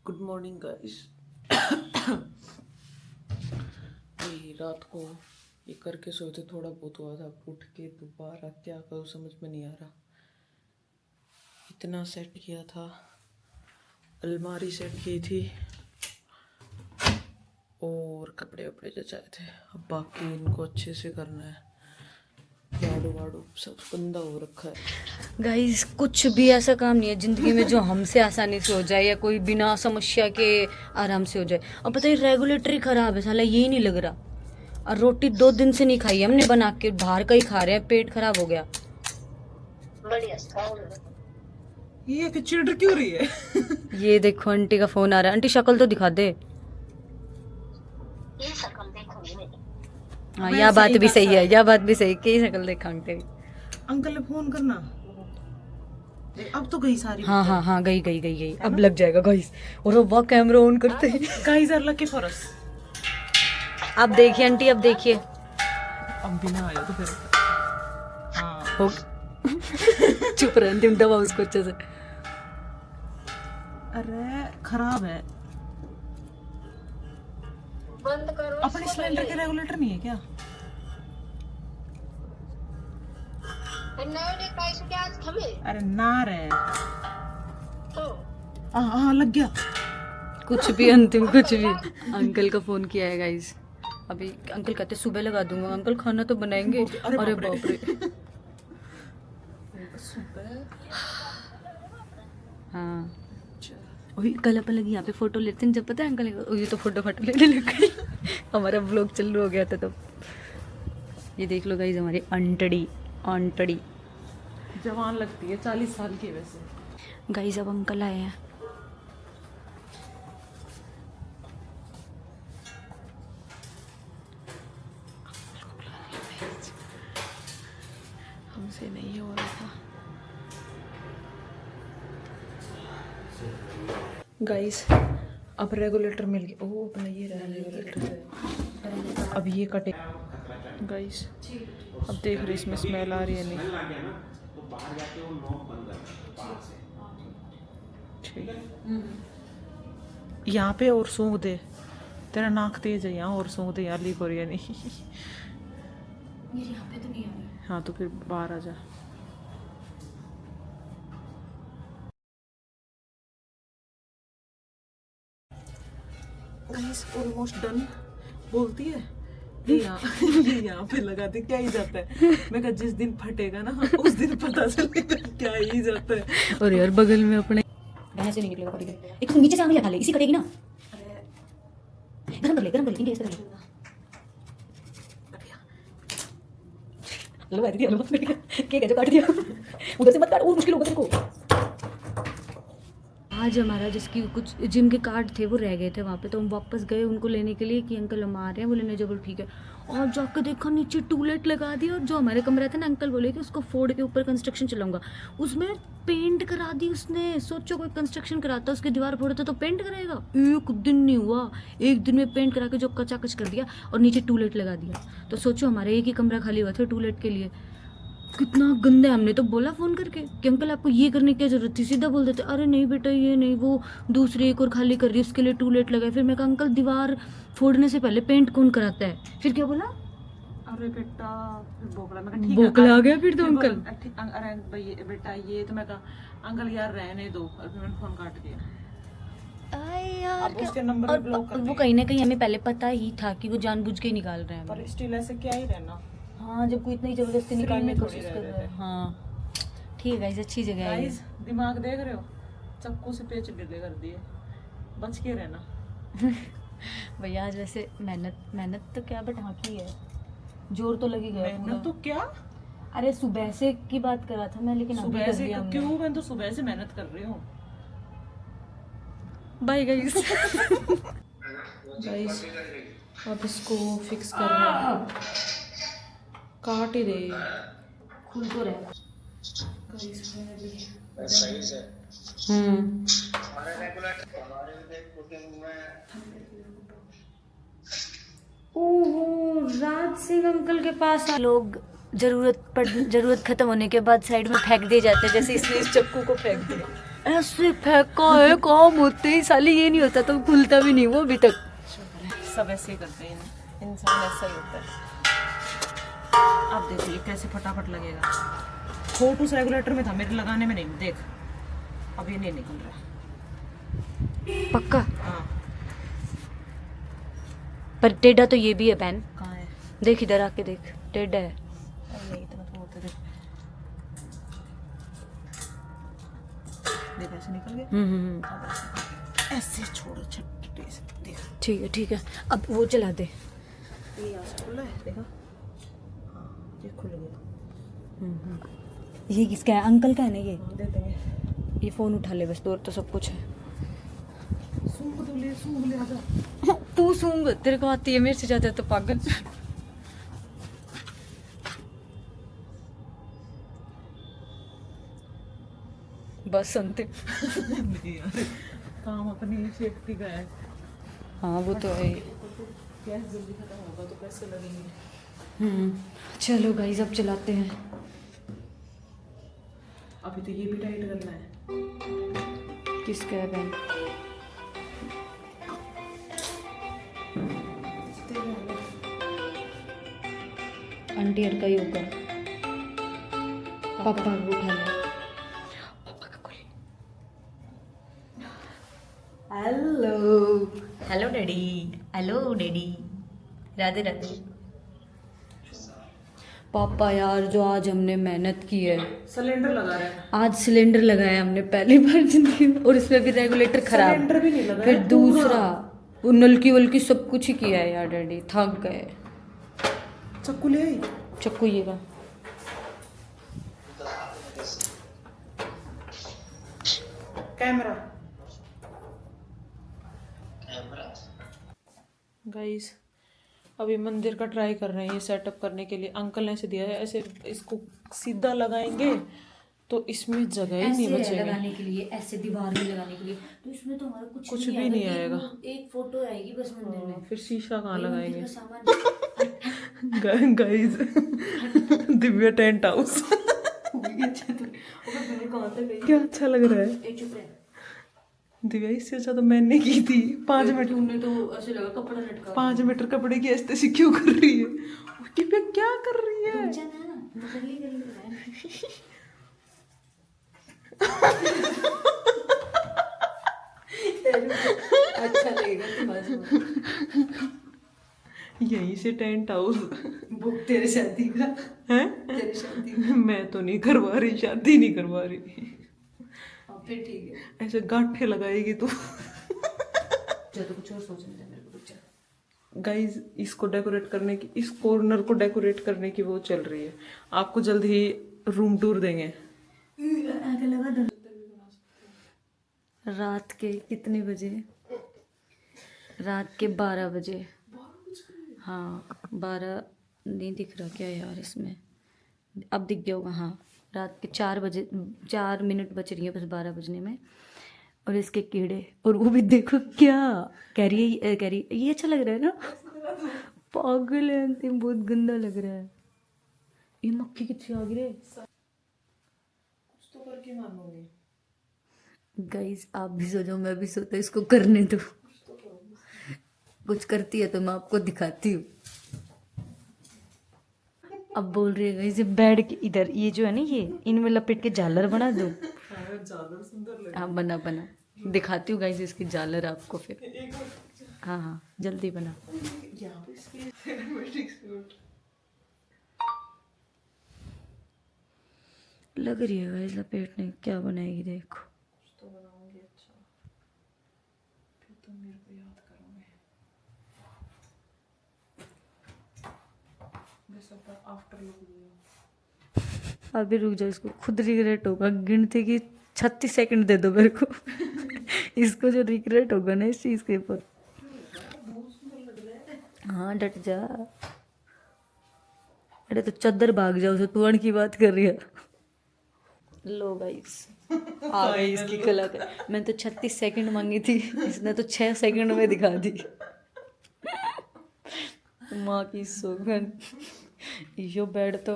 Good morning guys. रात को ये करके सोते थोड़ा बहुत हुआ था, उठ के दोबारा क्या करूँ समझ में नहीं आ रहा। इतना सेट किया था, अलमारी सेट की थी और कपड़े वपड़े जचाए थे। अब बाकी इनको अच्छे से करना है। झाड़ू वाड़ू सब गंदा हो रखा है। गाइस कुछ भी ऐसा काम नहीं है जिंदगी में जो हमसे आसानी से हो जाए या कोई बिना समस्या के आराम से हो जाए। अब पता है रेगुलेटर ही खराब है, साला यही नहीं लग रहा। और रोटी 2 दिन से नहीं खाई हमने बना के, बाहर का ही खा रहे हैं, पेट खराब हो गया। ये कि चिढ़ क्यों रही है? ये देखो आंटी का फोन आ रहा है। आंटी शक्ल तो दिखा दे। हाँ यह बात भी सही है, यह बात भी सही। की शक्ल देखांगे अंकल ने फोन करना। अब तो गई सारी। हाँ हाँ हाँ गई अब लग जाएगा गाइस। और वाह कैमरा ऑन करते हैं guys are lucky for us. अब देखिए आंटी, अब देखिए। अब बिना आया तो फिर हाँ हो चुप रह, तुम दबा उसको अच्छे से। अरे खराब है। बंद करो। अपने सिलेंडर के रेगुलेटर नहीं है क्या? अरे ना रे। हाँ लग गया। कुछ भी अंतिम कुछ भी। अंकल का फोन किया है गाइस। अभी अंकल कहते सुबह लगा दूंगा। अंकल खाना तो बनाएंगे। अरे बाप रे। हाँ वही कल अपन लगी यहाँ पे फोटो लेते हैं, जब पता है अंकल ये तो फोटो लेने लग गई। हमारा ब्लॉग चालू हो गया था तब। ये देख लो गाइस हमारी अंटड़ी जवान लगती है, 40 साल की वैसे। गाइस अब अंकल आए हैं। हमसे नहीं हो रहा था। गाइस अब रेगुलेटर मिल गया। ओह अपना ये रहा रेगुलेटर। अब ये कटे गाइस। अब देख रहे इसमें स्मेल आ रही है नहीं। ठीक यहाँ पे और सूंघ दे। तेरा नाक तेज है यहाँ, और सूंघ दे यहाँ लीक हो रही है नहीं। यहाँ पे तो नहीं आ रहा। हाँ तो फिर बाहर आ जा। Guys almost done. बोलती है ये यहाँ पे लगा दे, क्या ही जाता है। मैं कहा जिस दिन फटेगा ना उस दिन पता चलेगा क्या ही जाता है। और यार बगल में अपने यहाँ से नहीं निकलेगा कभी। एक तो नीचे से आंगली खा ले, इसी कटेगी ना। गरम कर ले इंडिया कर ले। लो ऐसे दिया लो केक है जो काट दिया। उधर से मत काट, और मुश्किल होगा तेरे को। आज हमारा जिसकी कुछ जिम के कार्ड थे वो रह गए थे वहाँ पे, तो हम वापस गए उनको लेने के लिए कि अंकल हम आ रहे हैं। बोले नहीं जब ठीक है। और जाकर देखा नीचे टूलेट लगा दी। और जो हमारे कमरा था ना, अंकल बोले कि उसको फोड़ के ऊपर कंस्ट्रक्शन चलाऊंगा। उसमें पेंट करा दी उसने। सोचो कोई कंस्ट्रक्शन कराता उसकी दीवार फोड़ता तो पेंट कराएगा। एक दिन नहीं हुआ, एक दिन में पेंट करा के जो कचाकच कर दिया और नीचे टूलेट लगा दिया। तो सोचो हमारे एक ही कमरा खाली हुआ था टूलेट के लिए। कितना गंदा है। हमने तो बोला फ़ोन करके कि अंकल आपको ये करने की क्या ज़रूरत थी। सीधा बोल देते अरे नहीं बेटा ये नहीं, वो दूसरी एक और खाली कर रही है उसके लिए टूलेट लगाए। फिर मैं कहा अंकल दीवार फोड़ने से पहले पेंट कौन कराता है। फिर क्या बोला, अरे बेटा बोकला। मैं बोकला आ गया फिर तो अंकल। अरे भाई बेटा ये तो मैं कहा अंकल यार रहने दो। और फिर मैंने फोन काट दिया। यार अब उसके नंबर पे ब्लॉक कर वो कहीं ना कहीं हमें पहले पता ही था कि वो जानबूझ के ही निकाल रहे हैं। पर स्टिल ऐसे क्या ही रहना। हाँ जब कोई इतनी जबरदस्ती निकालने की थोड़ी कोशिश रह कर रहे रहा है। थे। हाँ ठीक है गाइस, अच्छी जगह है ये। गाइस दिमाग देख रहे हो, चक्कू से पेच ढीले कर दिए। बच के रहना भैया आज वैसे मेहनत तो क्या बट हाँ की है, जोर तो लगी गया पूरा। मेहनत तो क्या, अरे सुबह से की बात कर रहा था मैं, लेकिन अभी सुबह कर से लिया हमने। क्यों? मैं तो सुबह से मेहनत कर रही हूँ। Bye guys. गाइस अब इसको फिक्स कर रहे हैं। काट ही रहे खुल तो रहा। ओहो राज सिंह अंकल के पास लोग जरूरत खत्म होने के बाद साइड में फेंक दिए जाते हैं, जैसे इसने इस चक्कू को फेंक दिया। ऐसे फेंका है, काम होते ही साली ये नहीं होता तो खुलता भी नहीं वो अभी तक। सब ऐसे ही करते हैं, इंसान ऐसा ही होता है। अब देखो ये कैसे फटाफट लगेगा। छोटू सा रेगुलेटर में था, मेरे लगाने में नहीं, देख अब ये नहीं निकल रहा। पक्का? हाँ पर टेढ़ा तो ये भी है बहन, कहाँ है? देख इधर आके देख, टेढ़ा है। अरे इतना तो होता है, देख ऐसे निकल गया। अब ऐसे छोड़ो छट्टे से, देख ठीक है अब वो चला दे। ये यहाँ से खुला है, देखा? हाँ ये खुल गया। ये किसका है? अंकल का है ना ये? दे देंगे। ये फोन उठा ले बस, तो और तो सब कुछ है। सूंघ ले आजा। तू सूंघ, तेरे को आती है, मेरे से ज्यादा तो पागल। बस सुनते। नहीं यार, काम अपनी सेफ्टी का है। हाँ वो तो है। गैस जल्दी खत्म होगा तो पैसे लगेंगे। चलो गाइस अब चलाते हैं। अभी तो ये भी टाइट करना है। किसका है बहन? आंटी हर का ही होगा। पापा को उठा ले। Hello daddy. Hello daddy. Radhe Radhe. पापा यार जो आज हमने मेहनत की है, सिलेंडर लगा रहा है। आज सिलेंडर लगाया हमने पहली बार जिंदगी में, और इसमें भी रेगुलेटर खराब, सिलेंडर भी नहीं लगाया, फिर दूसरा वो नलकी वलकी सब कुछ ही किया है यार। डैडी थक गए। चक्कू ले आई। चक्कू ये का कैमरा। गाइस अभी मंदिर का ट्राई कर रहे हैं ये सेटअप करने के लिए। अंकल ने ऐसे दिया है, ऐसे इसको सीधा लगाएंगे तो इसमें जगह ही नहीं बचेगी लगाने के लिए, ऐसे दीवार में लगाने के लिए। तो इसमें तो हमारा कुछ भी नहीं आएगा। एक फोटो आएगी बस मंदिर में। फिर शीशा कहाँ लगाएंगे? सामान गाइस दिव्या टेंट हाउस क्या अच्छा लग रहा है। दिव्या इससे अच्छा तो मैंने की थी 5 मीटर। तुमने तो ऐसे लगा कपड़ा लटका। 5 मीटर कपड़े की ऐसे से क्यों कर रही है? दिव्या क्या कर रही है? अच्छा लगेगा तुम्हारे। यहीं से टेंट हाउस बुक तेरे शादी का है। तेरी शादी मैं तो नहीं करवा रही, शादी नहीं करवा रही। फिर ठीक है। ऐसे गांठे लगाएगी तो चलो कुछ और सोचने दे मेरे को। चल गाइज इसको डेकोरेट करने की, इस कॉर्नर को डेकोरेट करने की वो चल रही है। आपको जल्द ही रूम टूर देंगे। रात के कितने बजे? रात के 12 बजे। हाँ 12 नहीं दिख रहा क्या यार इसमें? अब दिख गया होगा। हाँ रात के 4 बजे 4 मिनट बच रही है बस 12 बजने में। और इसके कीड़े, और वो भी देखो क्या कह रही है। ये अच्छा लग रहा है ना? पागल है अंतिम, बहुत गंदा लग रहा है। ये मक्खी कितनी आ गई रे। कुछ तो करके मानूंगी। गाइस आप भी सो जाओ, मैं भी सोता, इसको करने दो। कुछ करती है तो मैं आपको दिखाती हूँ। अब बोल रही है गाइस बेड के इधर ये जो है ना, ये इनमें लपेट के झालर बना दो। झालर सुंदर लगे। हाँ बना दिखाती हूँ गाइस इसकी झालर आपको फिर। हाँ जल्दी बना। लग रही है गाइस लपेटने, क्या बनाएगी देखो। तो बनाऊंगी अच्छा, फिर तुम मेरे को याद करोगे। आफ्टर लुक अभी रुक जाओ, इसको खुद रिग्रेट होगा। गिनती की 36 सेकंड दे दो मेरे को। इसको जो रिग्रेट होगा ना इस चीज़ के ऊपर। हाँ डट जा। अरे तो चद्दर भाग जाओ, तू अण की बात कर रही है। लो गाइस आ गई इसकी कलाकार। मैंने तो 36 सेकंड मांगी थी, इसने तो 6 सेकंड में दिखा दी। माँ की सोगन। यो बेड तो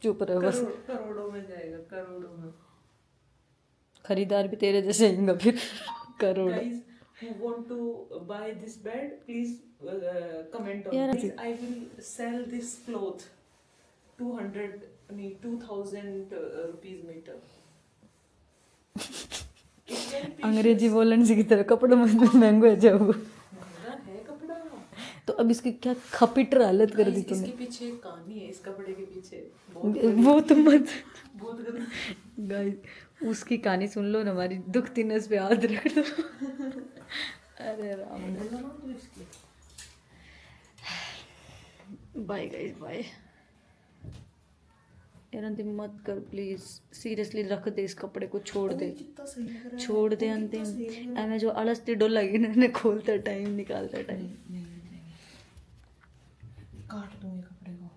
चुप रहे बस। करोड़ों में जाएगा, करोड़ों में। खरीदार भी तेरे जैसे आएंगे फिर crore. Guys who want to buy this bed, please comment on. यार Guys, I will sell this cloth 200 नहीं 2000 rupees meter. It's very अंग्रेजी बोलने से की तरह कपड़े में महंगे हो जाओ। महंगा है कपड़ा। तो अब इसकी क्या खपिटर हालत कर दी Guys, तूने। इसके पीछे एक कहानी है, इस कपड़े के पीछे वो तो मत बहुत गंदी। गाइस उसकी कहानी सुन लो ना, हमारी दुखती नस पे हाथ रख दो। अरे राम। बोलना ना तो इसकी। Bye guys bye. यार अंतिम मत कर प्लीज, सीरियसली रख दे इस कपड़े को, छोड़ दे कितना सही लग रहा है। छोड़ दे अंतिम। एमे जो अलसती डोल लगी ना खोलते टाइम निकालते टाइम। नहीं काट दूं ये कपड़े को,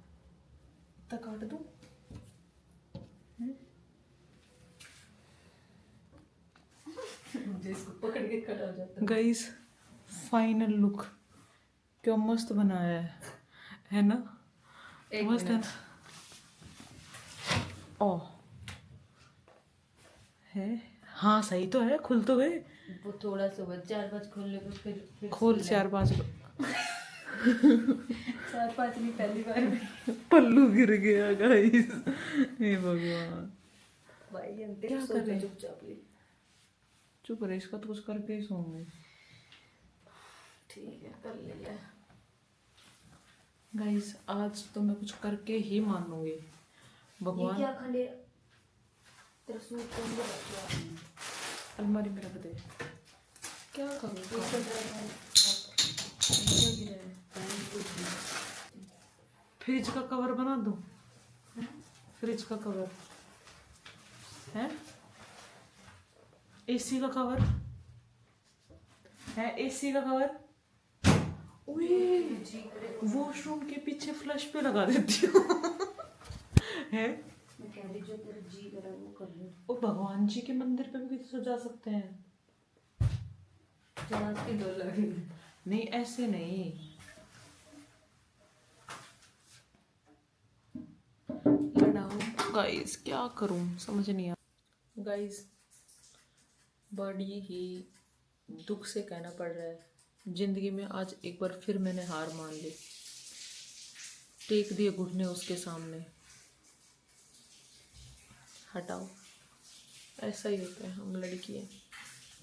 इतना काट दूं। पकड़ के खड़ा हो जाता गाइस फाइनल लुक क्या मस्त बनाया है ना? मस्त है ना? ओ है, हाँ सही तो है, खुल तो गए। वो थोड़ा सा बस 4-5 खोलने को फिर खोल 4-5 4-5 नहीं पहली बार में। पल्लू गिर गया गाइस, हे भगवान। भाई अंतिम क्या सो कर रहे? चुपचाप ले। चुप रहे, इसका तो कुछ करके ही सोऊंगी। ठीक है कर लिया। गाइस आज तो मैं कुछ करके ही मानूंगी ये भगवान। क्या खंडे तेरा सूट कौन सा रखा? अलमारी में रख दे। क्या करूँ? फ्रिज का कवर बना दूं? फ्रिज का कवर है, एसी का कवर है, एसी का कवर। वॉशरूम के पीछे फ्लश पे लगा देती हूँ। है मैं कह रही जो तेरा जी करा वो कर ले। ओ भगवान जी के मंदिर पे भी सजा सकते हैं। जहाज की डोर लगी। नहीं ऐसे नहीं, लड़ाओ। गाइस क्या करूं समझ नहीं आ। गाइस बड़ी ही दुख से कहना पड़ रहा है, जिंदगी में आज एक बार फिर मैंने हार मान ली, टेक दिए घुटने उसके सामने। हटाओ, ऐसा ही होता है, हम लड़की हैं।